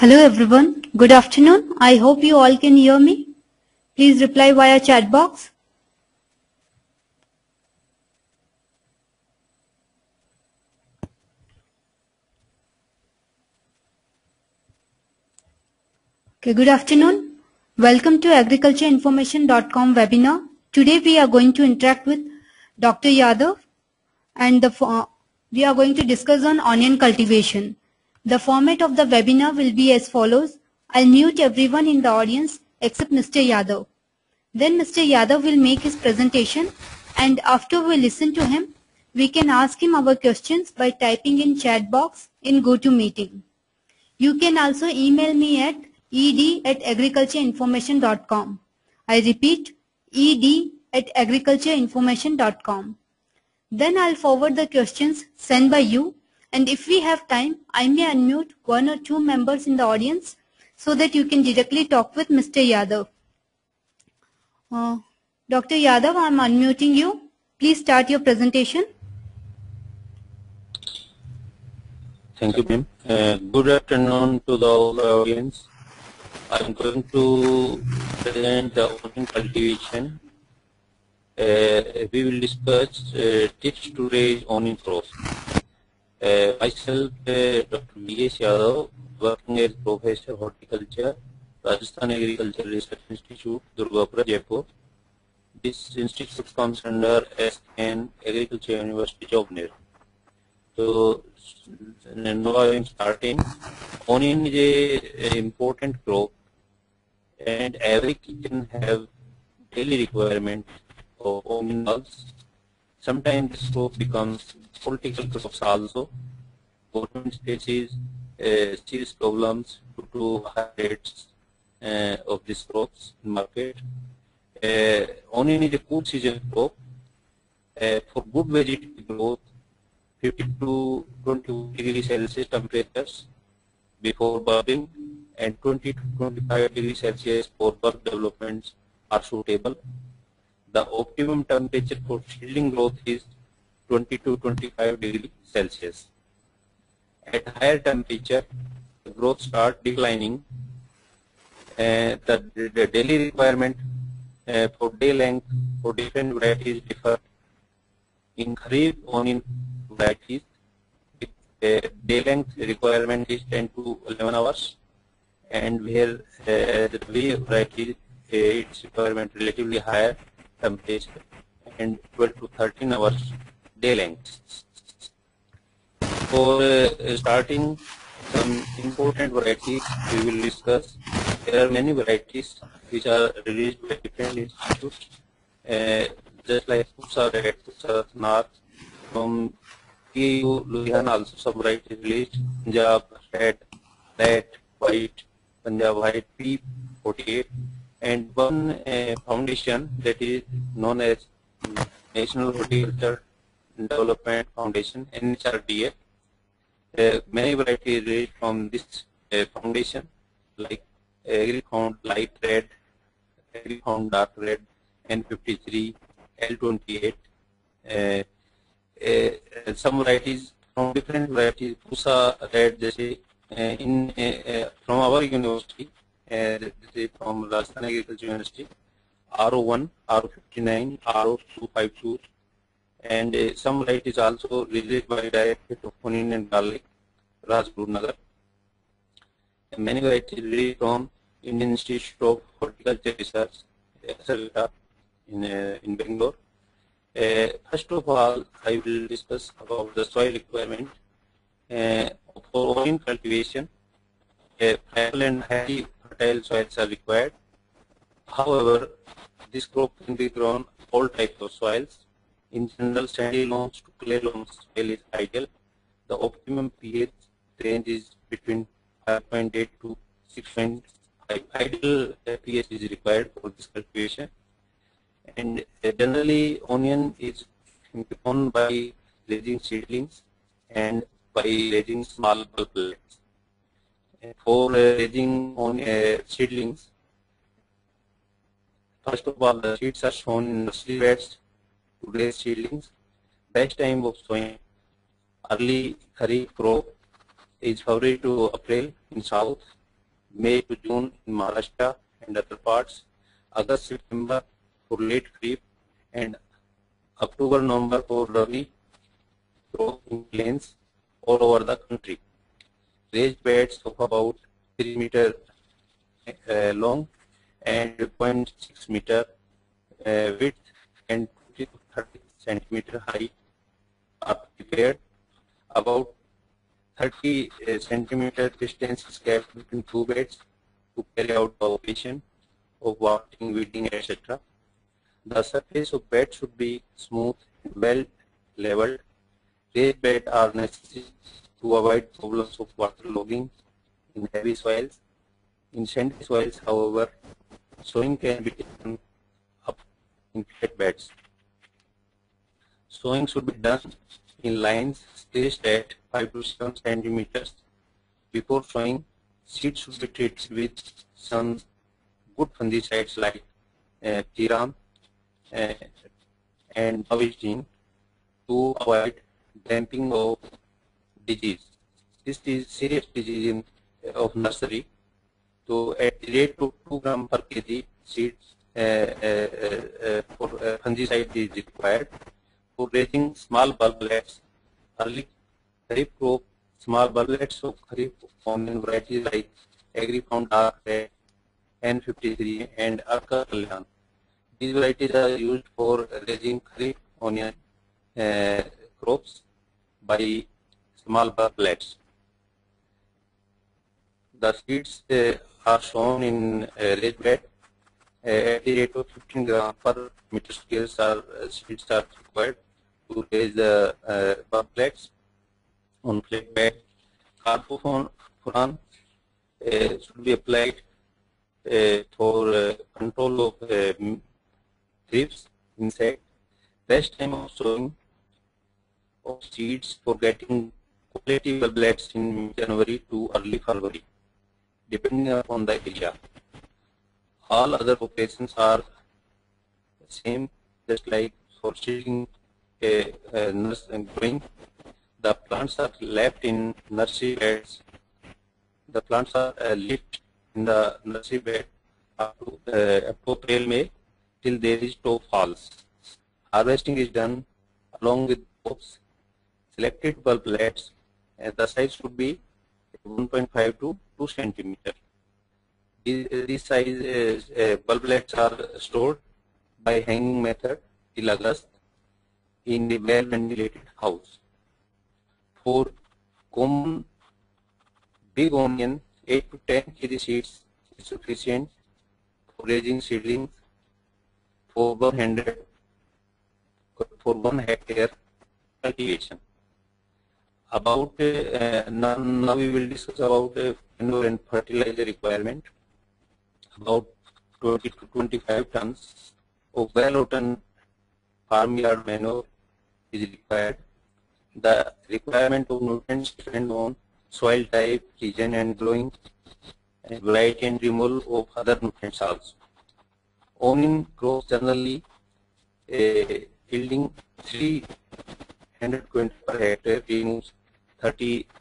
Hello everyone. Good afternoon. I hope you all can hear me. Please reply via chat box. Okay, good afternoon. Welcome to agricultureinformation.com webinar. Today we are going to interact with Dr. Yadav and we are going to discuss on onion cultivation. The format of the webinar will be as follows. I'll mute everyone in the audience except Mr. Yadav. Then Mr. Yadav will make his presentation, and after we listen to him, we can ask him our questions by typing in chat box in GoToMeeting. You can also email me at ed@agricultureinformation.com. I repeat, ed@agricultureinformation.com. Then I'll forward the questions sent by you, and if we have time, I may unmute one or two members in the audience so that you can directly talk with Mr. Yadav. Dr. Yadav, I'm unmuting you. Please start your presentation. Thank you, ma'am. Good afternoon to the whole audience. I'm going to present the onion cultivation. We will discuss tips to raise onion crops. Myself, Dr. V.S. Yadav, working as Professor Horticulture, Rajasthan Agricultural Research Institute, Durgapura, Jaipur. This institute comes under SN Agriculture University, Jobner. So now I am starting. Onion is an important crop, and every kitchen have daily requirement of onion bulbs. Sometimes this crop becomes political crops also. Government faces serious problems due to high rates of these crops in market. Onion is a cool season crop. For good vegetative growth, 50 to 20 degrees Celsius temperatures before bulbing and 20 to 25 degrees Celsius for bulb developments are suitable. The optimum temperature for seedling growth is 20 to 25 degrees Celsius. At higher temperature, the growth starts declining. The daily requirement for day length for different varieties differ. In Kharif onion varieties, day length requirement is 10 to 11 hours, and where the Rabi variety its requirement relatively higher temperature and 12 to 13 hours day length. For starting some important varieties we will discuss. There are many varieties which are released by different institutes, just like Pusa Red, Pusa North. From PAU Ludhiana also some varieties released. Punjab Red, Red, White, Punjab White, P48, and one foundation that is known as National Horticulture Development Foundation, NHRDF. Many varieties released from this foundation, like Agrifound Light Red, Agrifound Dark Red, N53, L28. Some varieties from different varieties, Pusa Red, from our university, from Rajasthan Agriculture University, RO1, RO59, RO252, and some varieties also released by Directorate of Onion and Garlic, Rajguru Nagar. Many varieties released from Indian Institute of Horticulture Research, in Bangalore. First of all, I will discuss about the soil requirement. For onion cultivation, fertile and highly fertile soils are required. However, this crop can be grown all types of soils. In general, sandy loams to clay loam soil is ideal. The optimum pH range is between 5.8 to 6.5. Ideal pH is required for this cultivation. And generally, onion is grown by raising seedlings and by raising small bulblets. For raising seedlings, first of all, the seeds are sown in nursery beds to raise seedlings. Best time of sowing early Kharif crop is February to April in south, May to June in Maharashtra and other parts, August, September for late Kharif, and October, November for Rabi crop in plains all over the country. Raised beds of about 3 meter long and 0.6 meter width and 20 to 30 centimeter high are prepared. About 30 centimeter distance is kept between two beds to carry out the operation of watering, weeding, etc. The surface of bed should be smooth and well leveled. Raised beds are necessary to avoid problems of waterlogging in heavy soils. In sandy soils, however, sowing can be taken up in flat beds. Sowing should be done in lines spaced at 5 to 7 centimeters. Before sowing, seeds should be treated with some good fungicides like Thiram and Avigene to avoid damping of disease. This is serious disease of nursery. So at the rate of 2 gram per kg seeds for fungicide is required. For raising small bulblets, early Kharif crop, small bulblets of Kharif onion varieties like Agrifound Dark Red, N53 and Arka Kalyan. These varieties are used for raising Kharif onion crops by small bulblets. The seeds are shown in raised bed at the rate of 15 gram per meter square. Seeds are required to raise the bulblets on flat bed. Carbofuran should be applied for control of thrips, insect. Best time of sowing of seeds for getting quality bulblets in January to early February, depending upon the area. All other operations are the same, just like for seeding and growing. The plants are left in nursery beds. The plants are left in the nursery bed up to April, May till there is top falls. Harvesting is done along with bulbs. Selected bulblets, the size should be 1.5 to 2 centimeter. These size bulblets are stored by hanging method till August in the well ventilated house. For common big onion, 8 to 10 kg seeds is sufficient for raising seedlings for 1 hectare cultivation. About now we will discuss about manure and fertilizer requirement. About 20 to 25 tons of well-rotten farmyard manure is required. The requirement of nutrients depend on soil type, region and growing variety and removal of other nutrients also. Onion crops generally yielding 320 per hectare removes 73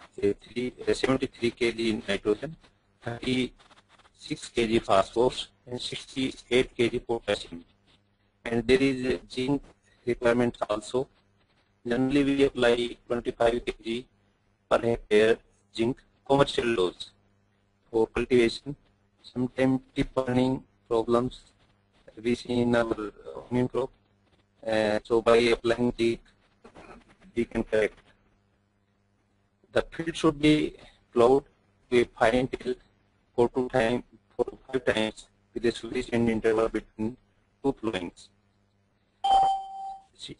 kg in nitrogen, 36 kg phosphorus and 68 kg potassium. And there is zinc requirement also. Generally we apply 25 kg per hectare zinc commercial dose for cultivation. Sometimes tip burning problems we see in our onion crop. So by applying zinc we can correct. The field should be plowed to a fine till 4 to 5 times with a sufficient interval between two plowings.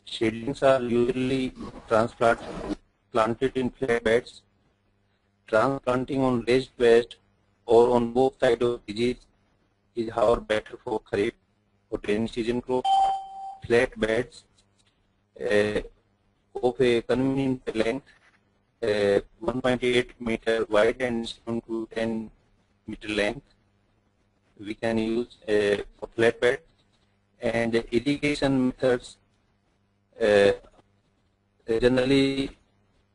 Seedlings are usually planted in flat beds. Transplanting on raised beds or on both sides of disease is however better for Kharif or rainy season crops. Flat beds of a convenient length, 1.8 meter wide and 7 to 10 meter length, we can use for flat bed. And irrigation methods, generally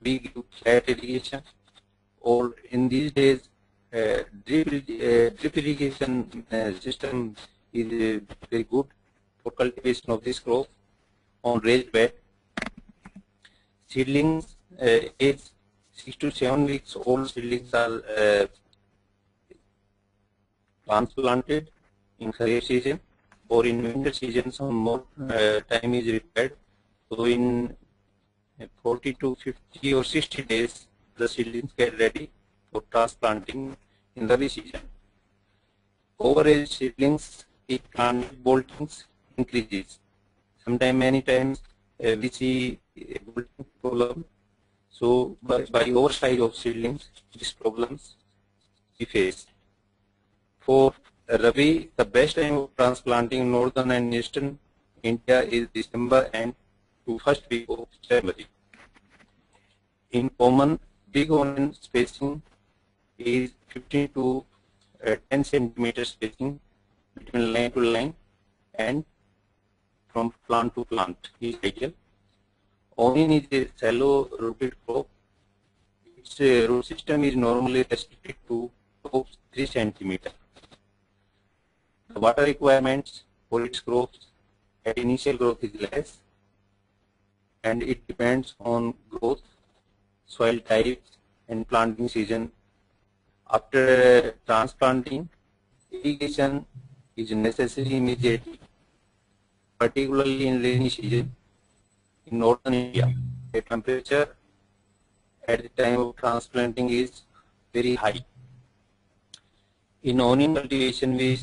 we give flat irrigation, or in these days Drip irrigation system is very good for cultivation of this crop on raised bed. Seedlings age 6 to 7 weeks old seedlings are transplanted in Kharif season, or in winter season some more time is required. So in 40 to 50 or 60 days the seedlings get ready for transplanting in Rabi season. Overage seedlings, if planted boltings increases. Sometimes, many times we see a bolting problem. So by oversize of seedlings, these problems we face. For Rabi, the best time of transplanting in northern and eastern India is December and to first week of January. In common, big onion spacing is 15 to 10 centimeter spacing between line to line and from plant to plant is ideal. Onion is a shallow rooted crop. Its root system is normally restricted to 3 centimeter. The water requirements for its crops at initial growth is less, and it depends on growth, soil types, and planting season. After transplanting, irrigation is necessary immediately, particularly in rainy season. In northern India, the temperature at the time of transplanting is very high. In onion cultivation, we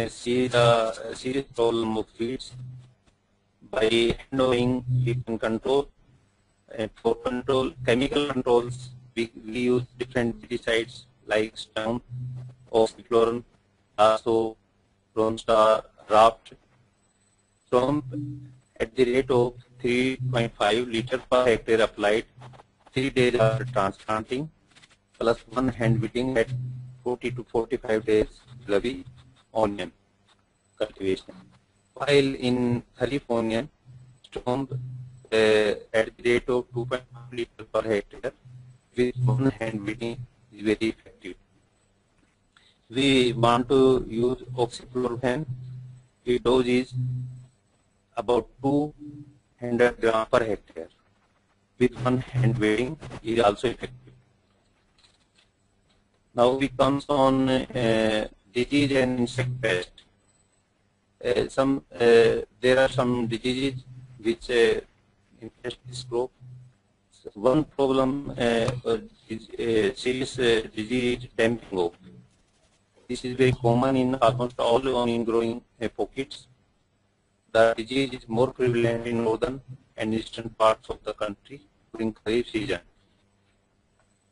see the serious problem of weeds. By hand-owing, we can control. And for chemical controls, we use different pesticides like Stone, Oxychloroquine, Lasso, Ronstar, Raft. From at the rate of 3.5 liter per hectare applied 3 days after transplanting, plus 1 hand weeding at 40 to 45 days Rabi onion cultivation. While in Kharif onion, Storm at the rate of 2.5 liter per hectare with 1 hand weeding is very effective. We want to use oxychloroquine. The dose is about 200 grams per hectare with 1 hand weeding is also effective. Now we comes on disease and insect pest. There are some diseases which infest this crop. So one problem is serious disease damping oak. This is very common in almost all onion growing pockets. The disease is more prevalent in northern and eastern parts of the country during Kharif season.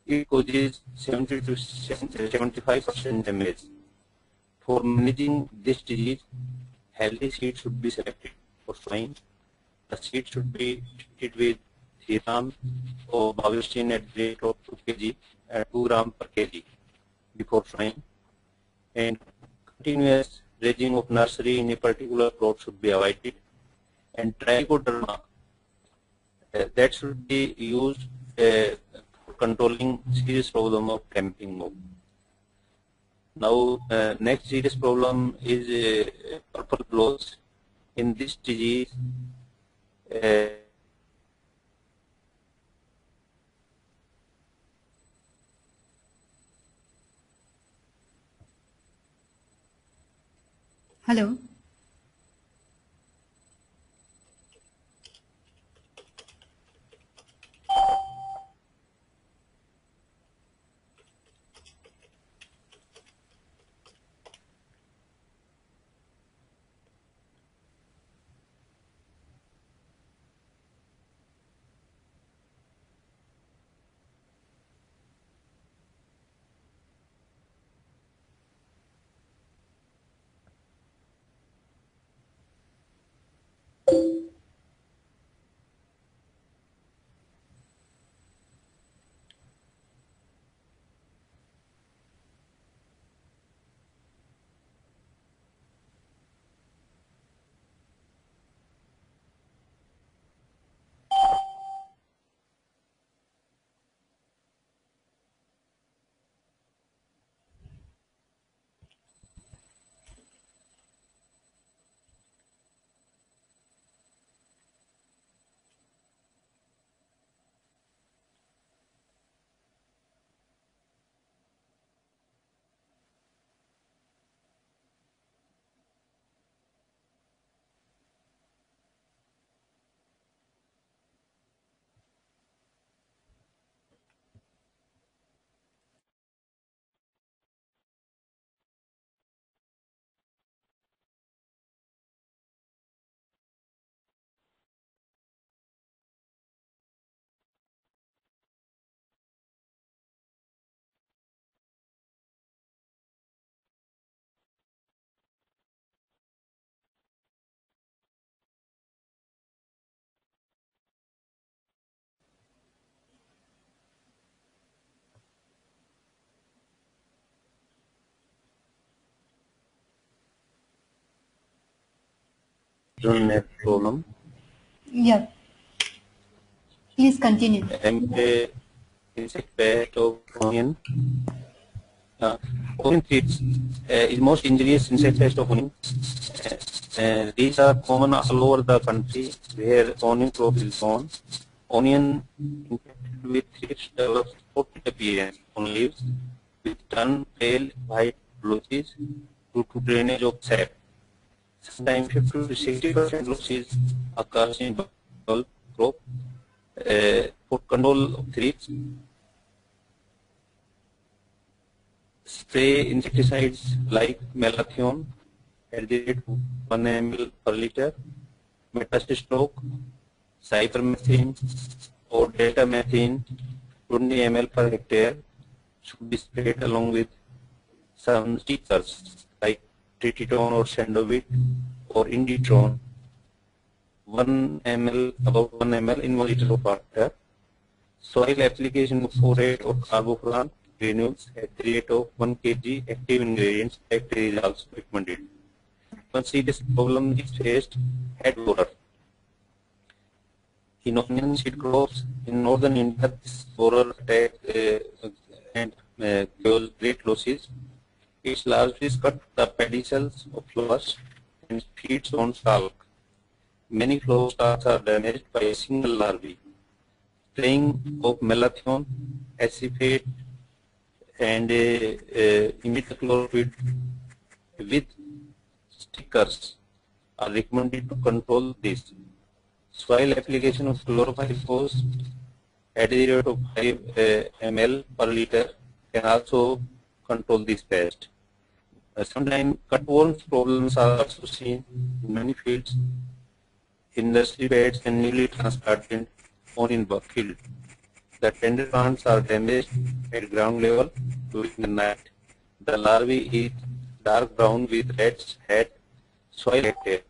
It causes 70 to 75% damage. For managing this disease, healthy seed should be selected for sowing. The seed should be treated with Thiram or Bavestin at the rate of 2 kg at 2 gram per kg before sowing. And continuous dredging of nursery in a particular plot should be avoided. And trichoderma that should be used for controlling serious problem of camping mold. Now, next serious problem is purple blotch. In this disease, Hello. don't have problem. Yeah. Please continue. Insect pest of onion. Onion thrips is most injurious insect pest of onion. These are common all over the country where onion crop is sown. Onion infected with thrips develops spotted appearance on leaves with turn pale white blotches due to drainage of sap. Sometimes 50 to 60% losses occurs in bulb crop. For control of thrips, spray insecticides like malathion at the rate of 1 ml per liter, metaxilloc, cypermethrin, or deltamethrin 20 ml per hectare should be sprayed along with some stickers like tritone or sandovit or inditron. 1 ml, about 1 ml in 1 liter of water. Soil application of phosphate or carbofuran granules at the rate of 1 kg active ingredients factory is also recommended. One serious problem is faced head borer. In onion seed crops in northern India, this borer attack and cause great losses. Its larvae cut the pedicels of flowers and feeds on stalk. Many flower stalks are damaged by a single larvae. Spraying of malathion, acephate, and imidacloprid with stickers are recommended to control this. Soil application of chlorophyllose at the rate of 5 ml per liter can also control this pest. Sometimes cutworms problems are also seen in many fields, in nursery beds and newly transplanted onion field. The tender plants are damaged at ground level during the night. The larvae is dark brown with red head, soil active.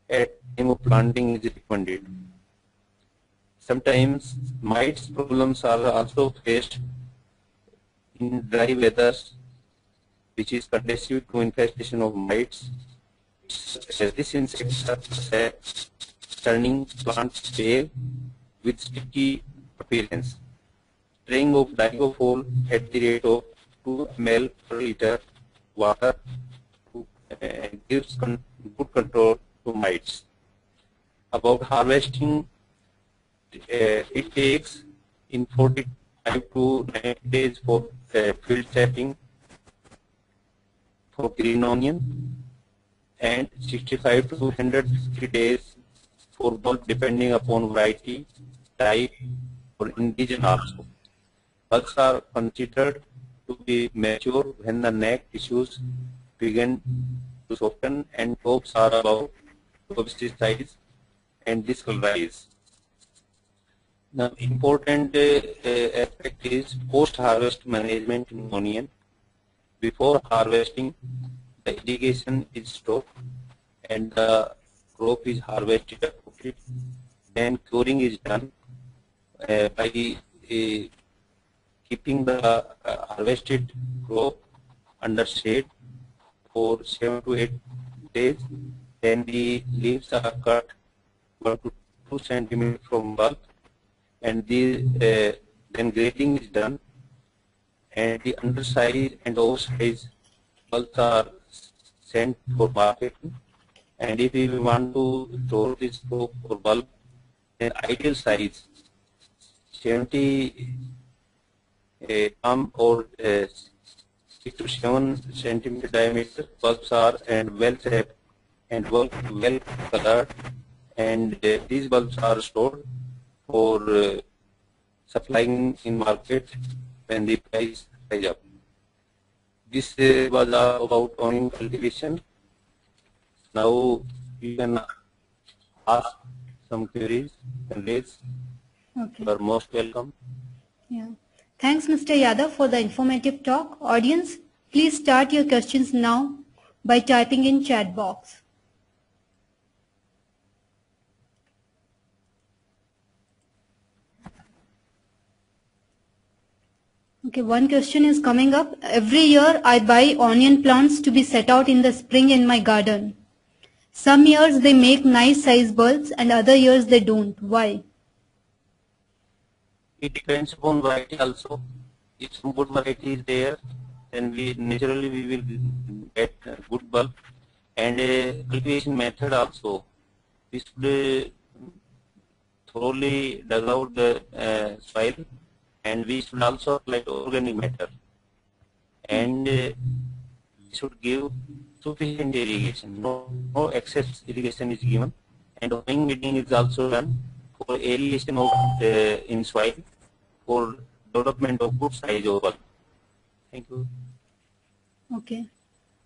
At time of planting is recommended. Sometimes mites problems are also faced in dry weather, which is conducive to infestation of mites. This insects are turning plants pale with sticky appearance. Spraying of digofol at the rate of 2 ml per liter water gives good control to mites. About harvesting, it takes in 45 to 90 days for field setting for green onion and 65 to 150 days for bulb depending upon variety, type, or indigen also. Bulbs are considered to be mature when the neck tissues begin to soften and tops are about 2 size and discolorize. The important aspect is post-harvest management in onion. Before harvesting, the irrigation is stopped and the crop is harvested appropriately. Then curing is done by keeping the harvested crop under shade for 7 to 8 days. Then the leaves are cut 1 to 2 centimeters from bulb, and then grading is done, and the undersize and oversize bulbs are sent for marketing. And if we want to store this crop for bulb, then ideal size 70 or 6 to 7 centimeter diameter bulbs are and well shaped and well colored, and these bulbs are stored for supplying in market when the price rise up. This was about onion cultivation. Now you can ask some queries and raise. Okay. You are most welcome. Yeah. Thanks, Mr. Yadav, for the informative talk. Audience, please start your questions now by typing in chat box. Okay, one question is coming up. Every year I buy onion plants to be set out in the spring in my garden. Some years they make nice size bulbs and other years they don't. Why? It depends upon variety also. If some good variety is there, then we naturally we will get a good bulb. And cultivation method also. We should thoroughly dug out the soil, and we should also apply organic matter. And we should give sufficient irrigation. No excess irrigation is given. And hoeing weeding is also done for aeration of in soil for development of good size of bulb. Thank you. Okay.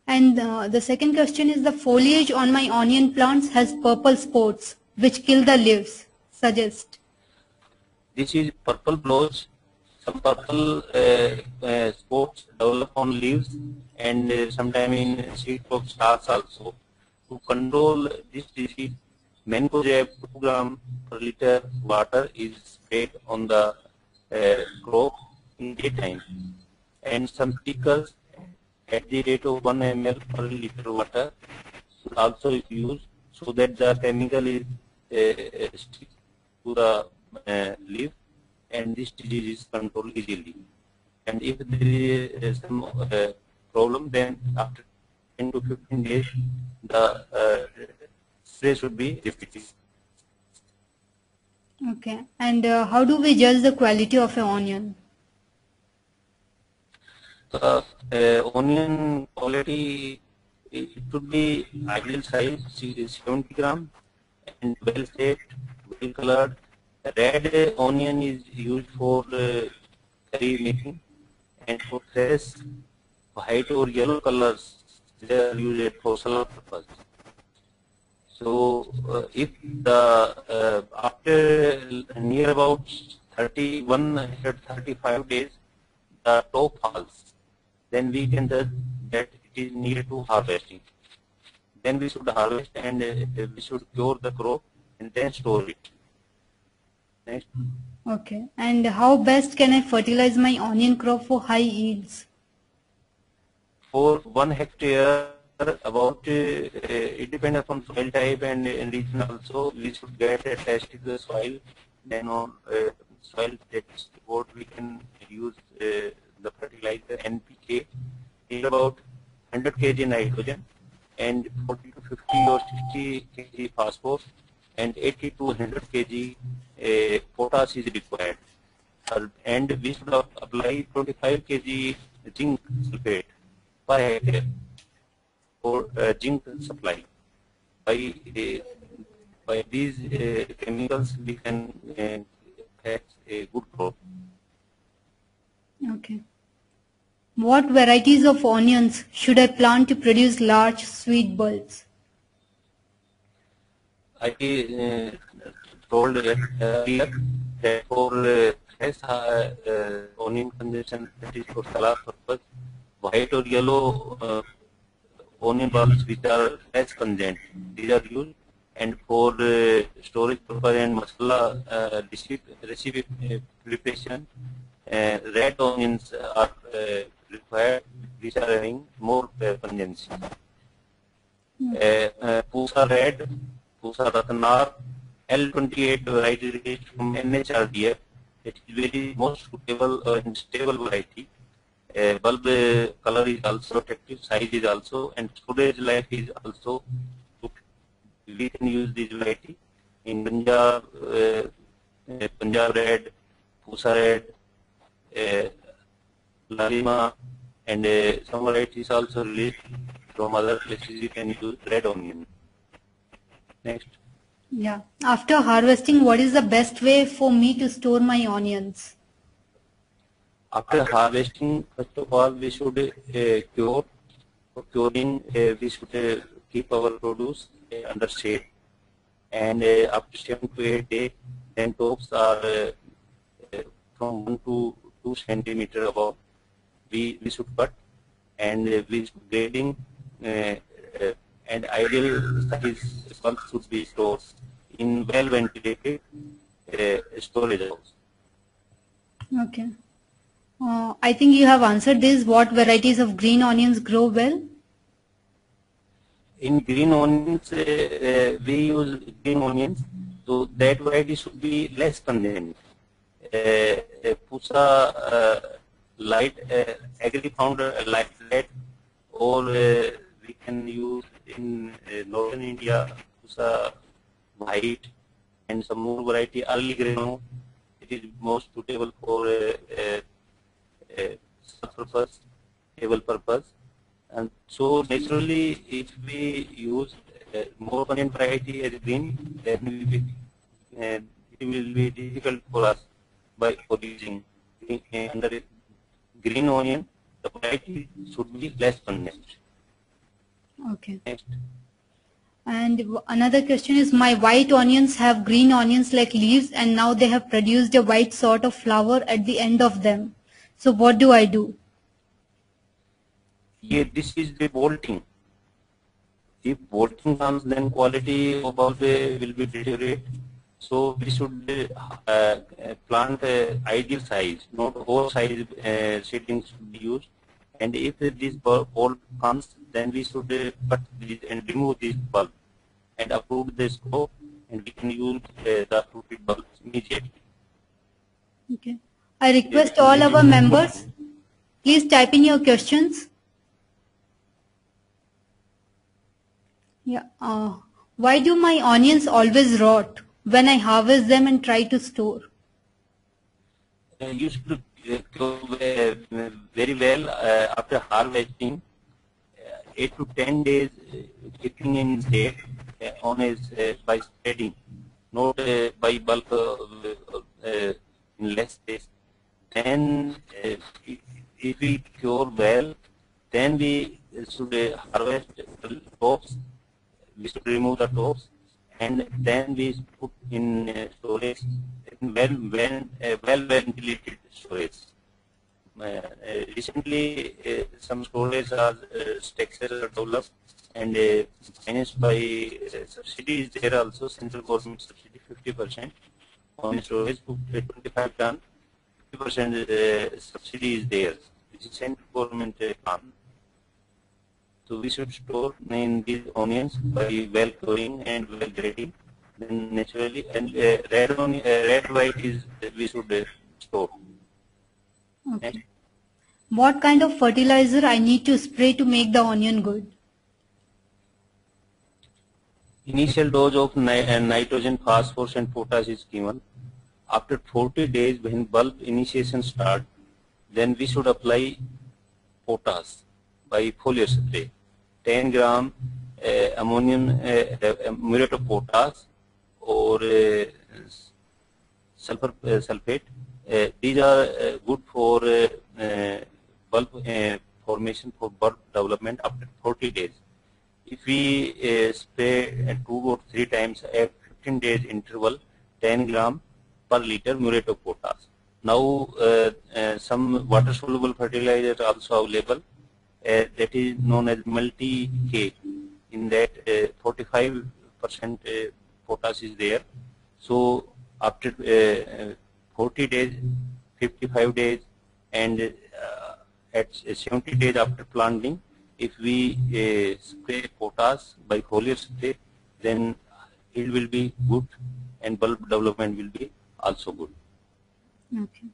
And the second question is, the foliage on my onion plants has purple spots which kill the leaves. Suggest. This is purple blotch. Some purple spots develop on leaves, and sometime in seed of stars also. To control this disease, Mancozeb 2 gram per liter water is sprayed on the crop in daytime, and some stickers at the rate of 1 ml per liter water should also used, so that the chemical is stick to the leaf, and this disease is controlled easily. And if there is some problem, then after 10 to 15 days, the spray should be repeated. Okay. And how do we judge the quality of an onion? The onion quality, it should be ideal size, 70 gram, and well shaped, well colored. Red onion is used for curry making, and for fresh white or yellow colors, they are used for salad purpose. So if the after near about 135 days the top falls, then we can judge that it is near to harvesting. Then we should harvest, and we should cure the crop and then store it. Next. Okay. And how best can I fertilize my onion crop for high yields? For 1 hectare, about it depends upon soil type and region also. We should get a test of the soil. Then on soil test report, we can use the fertilizer NPK is about 100 kg nitrogen and 40 to 50 or 60 kg phosphorus and 80 to 100 kg potash is required. And we should apply 25 kg zinc sulfate per hectare for zinc supply. By these chemicals, we can have a good crop. Okay. What varieties of onions should I plant to produce large sweet bulbs? I told earlier that for fresh onion consumption, that is for salad purpose, white or yellow onion bulbs which are less pungent, these are used. And for storage purpose and masala recipe preparation, red onions are required, which are having more pungency. Pusa Red, Pusa Ratnar, L28 variety released from NHRDF. It is very most suitable and stable variety. Bulb color is also attractive, size is also, and storage life is also. We can use this variety in Punjab, Punjab Red, Pusa Red, Lalima, and some varieties also released from other places. You can use red onion. Next. Yeah. After harvesting, what is the best way for me to store my onions? After harvesting, first of all, we should cure. For curing, we should keep our produce under shade. And after 7 to 8 days, then tops are from 1 to 2 centimeter above. We should cut, and we should grading, and ideal size bulb should be stored in well ventilated storage house. Okay. I think you have answered this. What varieties of green onions grow well? In green onions, we use green onions, so that variety should be less pungent. Pusa light, agri founder light red, or we can use in northern India Pusa white, and some more variety early grano. It is most suitable for purpose, table purpose. And so naturally, if we use more pungent variety as green, then it will be difficult for us by producing under green onion. The variety should be less pungent. Okay. Next. And another question is, my white onions have green onions like leaves, and now they have produced a white sort of flower at the end of them. So what do I do? Yeah, this is the bolting. If bolting comes, then quality of bulb will be deteriorate. So we should plant ideal size, not whole size seedlings should be used. And if this bulb comes, then we should cut this and remove this bulb and uproot the scope, and we can use the uprooted bulbs immediately. Okay. I request all our members, please type in your questions. Yeah. Why do my onions always rot when I harvest them and try to store? You should go very well after harvesting. 8 to 10 days keeping in shade on by spreading, not by bulk in less space. Then if we cure well, then we should harvest the tops. We should remove the tops, and then we put in storage, in well ventilated storage. Recently, some storage structures are developed and financed by subsidy is there also. Central government subsidy 50% on storage, 25 ton, 50% subsidy is there, which is central government plan. So we should store in these onions by well curing and well grading. Then naturally, and red white is we should store. Okay. Next. What kind of fertilizer I need to spray to make the onion good? Initial dose of nitrogen, phosphorus and potash is given. After 40 days, when bulb initiation start, then we should apply potash by foliar spray. 10 gram ammonium muriate of potash or sulfur sulfate. These are good for bulb formation, for bulb development after 40 days. If we spray 2 or 3 times at 15 days interval, 10 gram per liter muriate of potash. Now some water soluble fertilizer also available, that is known as multi-K. In that 45% potash is there. So after 40 days, 55 days, and at 70 days after planting, if we spray potash by foliar spray, then it will be good and bulb development will be also good. Okay.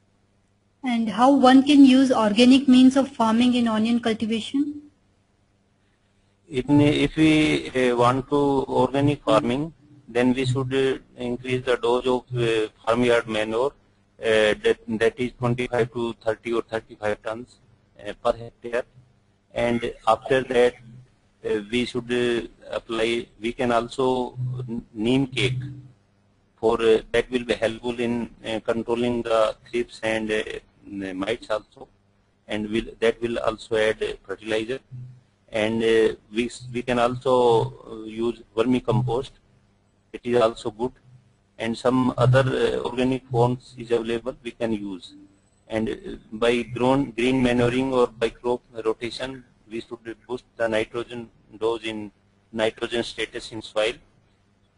And how one can use organic means of farming in onion cultivation? If we want to organic farming, then we should increase the dose of farmyard manure, that is 25 to 30 or 35 tons per hectare. And after that, we should apply, we can also neem cake, for that will be helpful in controlling the thrips and mites also, and that will also add fertilizer. And we can also use vermicompost. It is also good, and some other organic forms is available we can use. And by green manuring or by crop rotation, we should boost the nitrogen dose in nitrogen status in soil,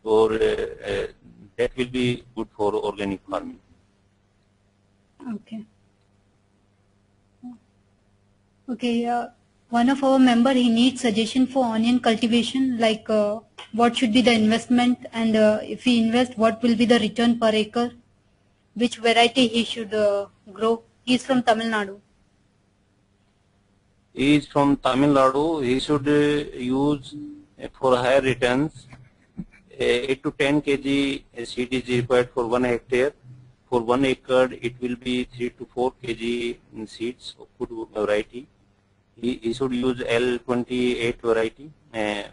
or that will be good for organic farming. Okay. Okay. one of our member, he needs suggestion for onion cultivation, like what should be the investment, and if he invest, what will be the return per acre, which variety he should grow. He is from Tamil Nadu. He is from Tamil Nadu. He should use for higher returns 8 to 10 kg seed is required for 1 hectare. For 1 acre, it will be 3 to 4 kg seeds of good variety. He should use L28 variety that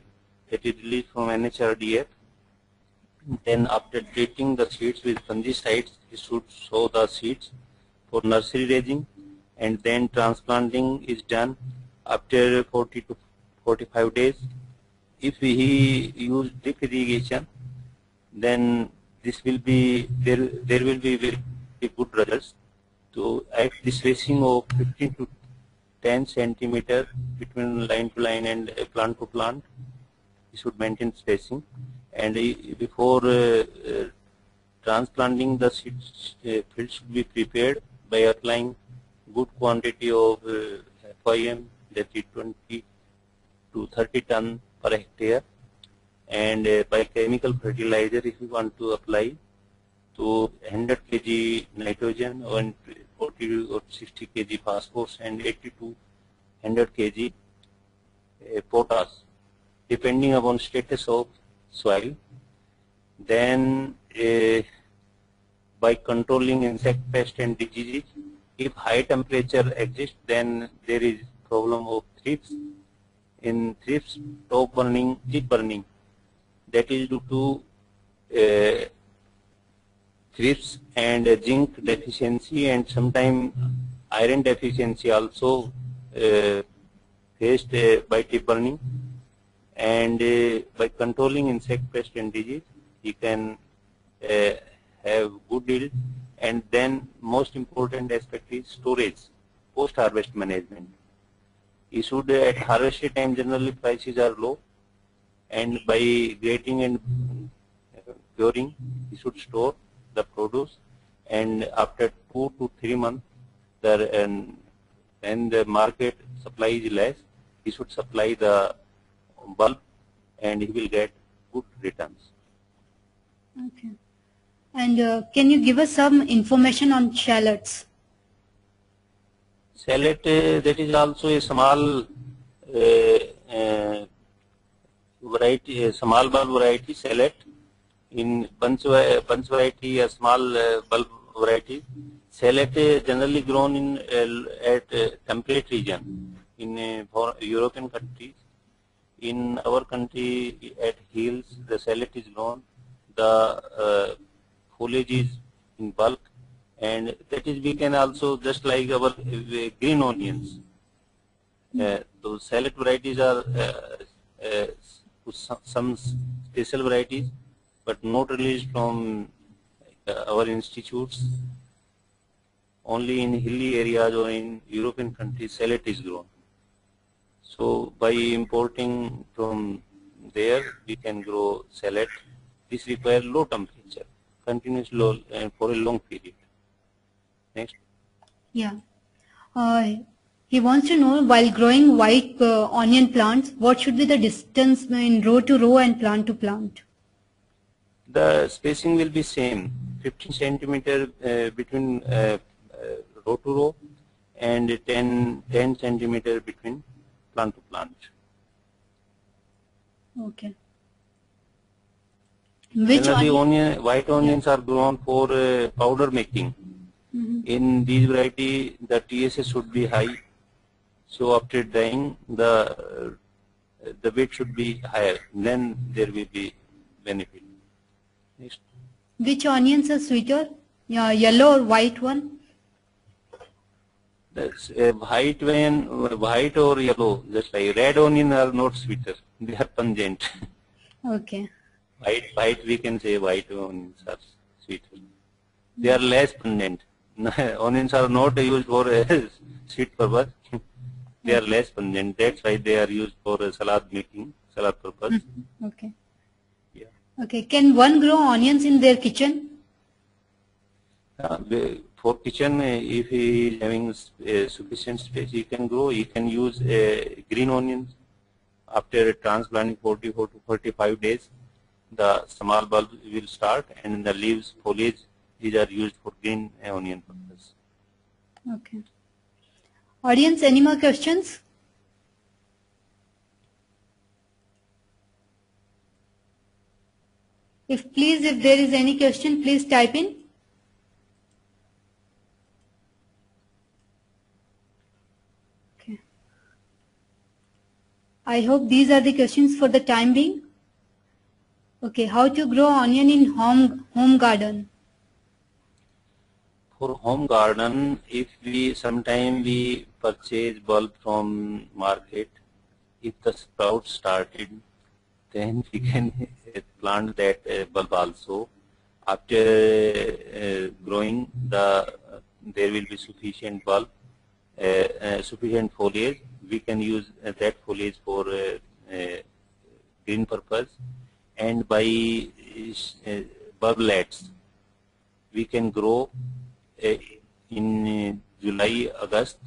is released from NHRDF. Then after treating the seeds with fungicides, he should sow the seeds for nursery raising, and then transplanting is done after 40 to 45 days. If he use drip irrigation, then this will be there will be very good results. So at the spacing of 15 to 10 centimeter between line to line and plant to plant, you should maintain spacing. And before transplanting, the seeds field should be prepared by applying good quantity of FIM, that is 20 to 30 ton per hectare, and by chemical fertilizer, if you want to apply, to 100 kg nitrogen and 40 or 60 kg phosphorus and 80 to 100 kg potash, depending upon status of soil. Then by controlling insect pest and diseases, if high temperature exists, then there is problem of thrips. In thrips, top burning, chip burning, that is due to thrips and zinc deficiency, and sometimes iron deficiency also faced by tip burning. And by controlling insect pest and disease, you can have good yield. And then most important aspect is storage, post-harvest management. You should, at harvest time, generally prices are low, and by grading and curing, you should store the produce, and after 2 to 3 months, when the market supply is less, you should supply the bulb, and you will get good returns. Okay. And can you give us some information on shallots? Shallot, that is also a small variety, a small bulb variety, shallot. In bunch variety, a small bulb variety. Shallot generally grown in at temperate region in European countries. In our country, at hills, the shallot is grown. The foliage is in bulk, and that is, we can also, just like our green onions. Those shallot varieties are some special varieties, but not released from our institutes. Only in hilly areas or in European countries, shallot is grown. So by importing from there, we can grow shallot. This requires low temperature, continuous low, and for a long period. Next. Yeah. He wants to know, while growing white onion plants, what should be the distance in row to row and plant to plant? The spacing will be same, 15 centimeter between row to row, and 10 centimeter between plant to plant. Okay. Generally, white onions are grown for powder making. In these variety, the TSS should be high. So after drying, the weight should be higher. Then there will be benefit. Next. Which onions are sweeter? Yeah, yellow or white one? That's white or yellow. Just like red onion are not sweeter. They are pungent. Okay. White, we can say white onions are sweeter. They are less pungent. Onions are not used for sweet purpose. They are less pungent. That's why they are used for salad making, salad purpose. Okay. Yeah. Okay. Can one grow onions in their kitchen? For kitchen, if he is having sufficient space, he can grow. He can use green onions. After transplanting 44 to 45 days, the small bulb will start, and the leaves, foliage, these are used for green onion purpose. Okay. Audience, any more questions? If there is any question, please type in. Okay. I hope these are the questions for the time being. Okay, how to grow onion in home garden? For home garden, if sometime we purchase bulb from market, if the sprout started, then we can plant that bulb also. After growing, there will be sufficient bulb, sufficient foliage. We can use that foliage for green purpose, and by bulblets we can grow in July, August,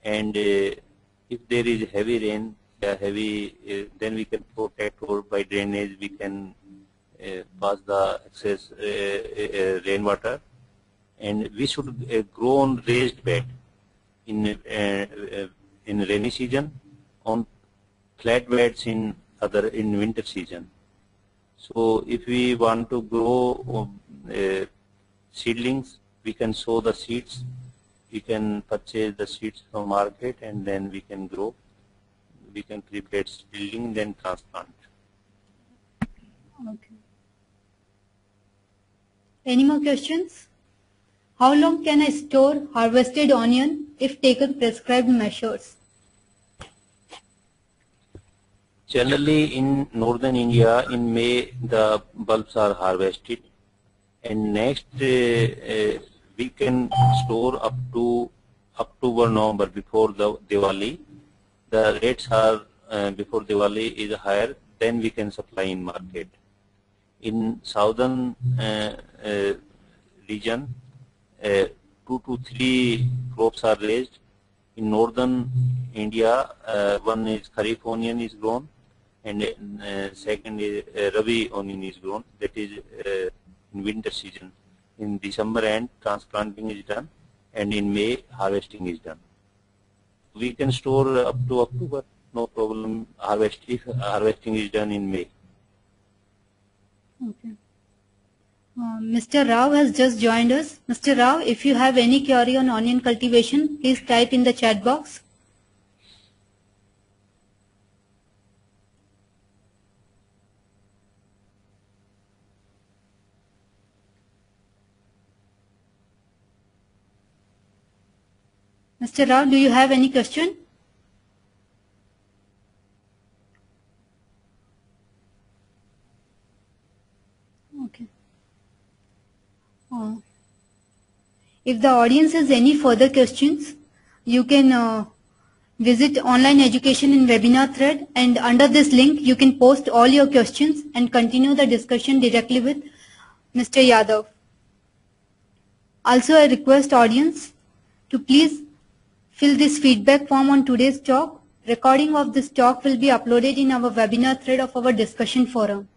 and if there is heavy rain, then we can protect, or by drainage we can pass the excess rainwater, and we should grow on raised bed in rainy season, on flat beds in winter season. So if we want to grow seedlings, we can sow the seeds. We can purchase the seeds from market, and then we can grow. We can prepare seedling, then transplant. Okay. Any more questions? How long can I store harvested onion if taken prescribed measures? Generally, in northern India, in May the bulbs are harvested, and next we can store up to October, November, before the Diwali. The rates are before Diwali is higher, then we can supply in market. In southern region, 2 to 3 crops are raised. In northern India, one is Kharif onion is grown, and second is Rabi onion is grown. That is in winter season. In December end, transplanting is done, and in May, harvesting is done. We can store up to October, no problem. If harvesting is done in May. Okay. Mr. Rao has just joined us. Mr. Rao, if you have any query on onion cultivation, please type in the chat box. Mr. Rao, do you have any question? Okay. If the audience has any further questions, you can visit online education in webinar thread, and under this link you can post all your questions and continue the discussion directly with Mr. Yadav. Also, I request audience to please fill this feedback form on today's talk. Recording of this talk will be uploaded in our webinar thread of our discussion forum.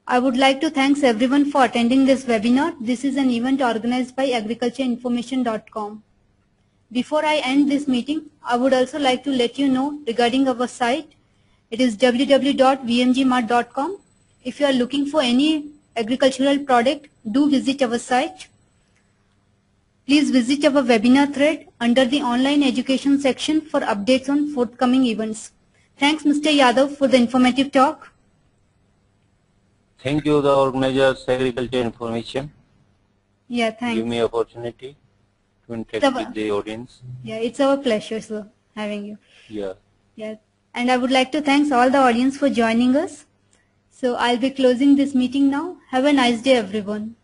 I would like to thank everyone for attending this webinar. This is an event organized by agricultureinformation.com. Before I end this meeting, I would also like to let you know regarding our site. It is www.vmgmart.com. If you are looking for any agricultural product, do visit our site. Please visit our webinar thread under the online education section for updates on forthcoming events. Thanks, Mr. Yadav, for the informative talk. Thank you, the organizers, Agriculture Information. Yeah, thanks. Give me opportunity to interact with the audience. Yeah, it's our pleasure, sir, having you. Yeah. Yeah, and I would like to thank all the audience for joining us. So I'll be closing this meeting now. Have a nice day, everyone.